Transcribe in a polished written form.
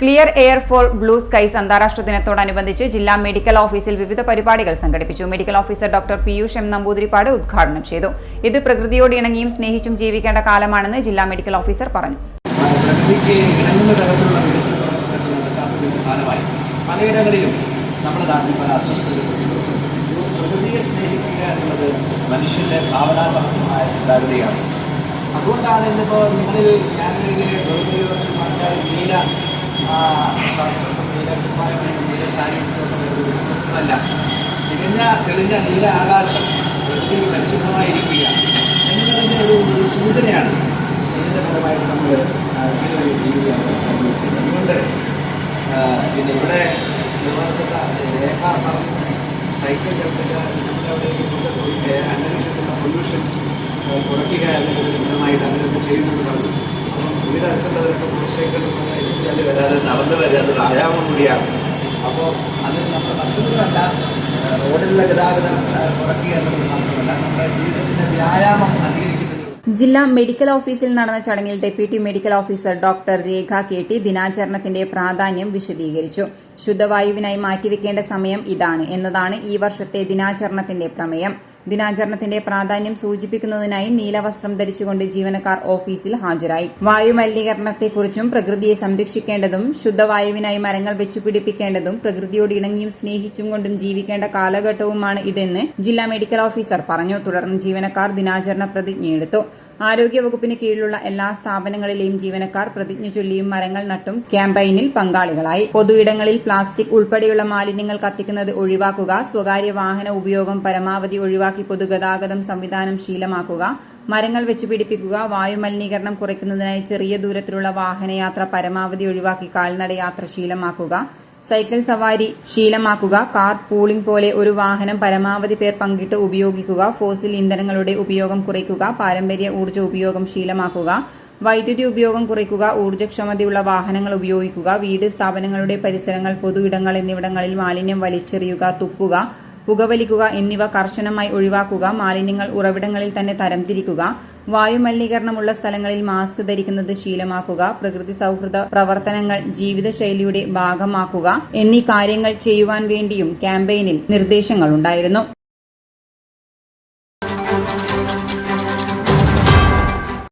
Clear air for blue skies അന്താരാഷ്ട്ര ദിനത്തോടനുബന്ധിച്ച് ജില്ലാ മെഡിക്കൽ ഓഫീസിൽ വിവിധ പരിപാടികൾ സംഘടിപ്പിച്ചു. Medical officer doctor Piyush M Namboothiripad ഉദ്ഘാടനം ചെയ്തു. ഇത് പ്രകൃതിയോട് ഇണങ്ങിയും സ്നേഹിച്ചും ജീവിക്കേണ്ട കാലമാണെന്ന് ജില്ലാ മെഡിക്കൽ ഓഫീസർ പറഞ്ഞു. പലയിടങ്ങളിലും നമ്മുടെ നാട്ടിൽ പല അസ്വസ്ഥതകളും പ്രകൃതിയെ സ്നേഹിക്കുക എന്നുള്ളത് മനുഷ്യന്റെ ഭാവനാസമൃദ്ധമായ ചിന്താഗതിയാണ്. അതുകൊണ്ടാണ് ഇന്നിപ്പോൾ നിങ്ങളിൽ ഞാനിങ്ങനെ നീല സാരി ഒന്നുമല്ല, തെളിഞ്ഞ നീല ആകാശം പ്രകൃതി പരിശുദ്ധമായിരിക്കുക എന്നതിൻ്റെ ഒരു സൂചനയാണ്. ഇതിൻ്റെ ഫലമായിട്ട് നമ്മൾ ജീവിതം. അതുകൊണ്ട് പിന്നെ ഇവിടെ രേഖ സൈക്കിൾ ചവിട്ടുക, അന്തരീക്ഷത്തിലുള്ള പൊല്യൂഷൻ കുറയ്ക്കുക എന്നൊരു ദിനമായിട്ട് അങ്ങനെയൊക്കെ ചെയ്യുന്നത് പറഞ്ഞു. അപ്പം വിവിധ തരത്തിലുള്ളവരൊക്കെ മോട്ടോർ സൈക്കിൾ ഇടിച്ചാൽ വരാതെ നടന്നു വരിക, അത് വ്യായാമം കൂടിയാണ്. അപ്പോൾ അത് നമ്മൾ മറ്റൊന്നുമല്ല, റോഡിലുള്ള ഗതാഗതം കുറയ്ക്കുക എന്നുള്ളത് മാത്രമല്ല, നമ്മുടെ ജീവിതത്തിൻ്റെ വ്യായാമം അധികരിക്കുന്നത്. ജില്ലാ മെഡിക്കൽ ഓഫീസിൽ നടന്ന ചടങ്ങിൽ ഡെപ്യൂട്ടി മെഡിക്കൽ ഓഫീസർ ഡോക്ടർ രേഖ കെ.ടി. ദിനാചരണത്തിന്റെ പ്രാധാന്യം വിശദീകരിച്ചു. ശുദ്ധവായുവിനായി മാറ്റിവെക്കേണ്ട സമയം ഇതാണ് എന്നതാണ് ഈ വർഷത്തെ ദിനാചരണത്തിന്റെ പ്രമേയം. ദിനാചരണത്തിന്റെ പ്രാധാന്യം സൂചിപ്പിക്കുന്നതിനായി നീലവസ്ത്രം ധരിച്ചുകൊണ്ട് ജീവനക്കാർ ഓഫീസിൽ ഹാജരായി. വായുമലിനീകരണത്തെക്കുറിച്ചും പ്രകൃതിയെ സംരക്ഷിക്കേണ്ടതും ശുദ്ധവായുവിനായി മരങ്ങൾ വെച്ചുപിടിപ്പിക്കേണ്ടതും പ്രകൃതിയോട് ഇണങ്ങിയും സ്നേഹിച്ചും കൊണ്ടും ജീവിക്കേണ്ട കാലഘട്ടവുമാണ് ഇതെന്ന് ജില്ലാ മെഡിക്കൽ ഓഫീസർ പറഞ്ഞു. തുടർന്ന് ജീവനക്കാർ ദിനാചരണ പ്രതിജ്ഞയെടുത്തു. ആരോഗ്യവകുപ്പിന് കീഴിലുള്ള എല്ലാ സ്ഥാപനങ്ങളിലെയും ജീവനക്കാർ പ്രതിജ്ഞ ചൊല്ലിയും മരങ്ങൾ നട്ടും ക്യാമ്പയിനിൽ പങ്കാളികളായി. പൊതുയിടങ്ങളിൽ പ്ലാസ്റ്റിക് ഉൾപ്പെടെയുള്ള മാലിന്യങ്ങൾ കത്തിക്കുന്നത് ഒഴിവാക്കുക, സ്വകാര്യ വാഹന ഉപയോഗം പരമാവധി ഒഴിവാക്കി പൊതുഗതാഗതം സംവിധാനം ശീലമാക്കുക, മരങ്ങൾ വെച്ചുപിടിപ്പിക്കുക, വായുമലിനീകരണം കുറയ്ക്കുന്നതിനായി ചെറിയ ദൂരത്തിലുള്ള വാഹനയാത്ര പരമാവധി ഒഴിവാക്കി കാൽനടയാത്ര ശീലമാക്കുക, സൈക്കിൾ സവാരി ശീലമാക്കുക, കാർ പൂളിംഗ് പോലെ ഒരു വാഹനം പരമാവധി പേർ പങ്കിട്ട് ഉപയോഗിക്കുക, ഫോസിൽ ഇന്ധനങ്ങളുടെ ഉപയോഗം കുറയ്ക്കുക, പാരമ്പര്യ ഊർജ്ജ ഉപയോഗം ശീലമാക്കുക, വൈദ്യുതി ഉപയോഗം കുറയ്ക്കുക, ഊർജ്ജക്ഷമതയുള്ള വാഹനങ്ങൾ ഉപയോഗിക്കുക, വീട്, സ്ഥാപനങ്ങളുടെ പരിസരങ്ങൾ, പൊതു ഇടങ്ങൾ എന്നിവിടങ്ങളിൽ മാലിന്യം വലിച്ചെറിയുക, തുപ്പുക, പുകവലിക്കുക എന്നിവ കർശനമായി ഒഴിവാക്കുക, മാലിന്യങ്ങൾ ഉറവിടങ്ങളിൽ തന്നെ തരംതിരിക്കുക, വായുമലിനീകരണമുള്ള സ്ഥലങ്ങളിൽ മാസ്ക് ധരിക്കുന്നത് ശീലമാക്കുക, പ്രകൃതി സൗഹൃദ പ്രവർത്തനങ്ങൾ ജീവിതശൈലിയുടെ ഭാഗമാക്കുക എന്നീ കാര്യങ്ങൾ ചെയ്യുവാൻ വേണ്ടിയും ക്യാമ്പയിനിൽ നിർദ്ദേശങ്ങളുണ്ടായിരുന്നു.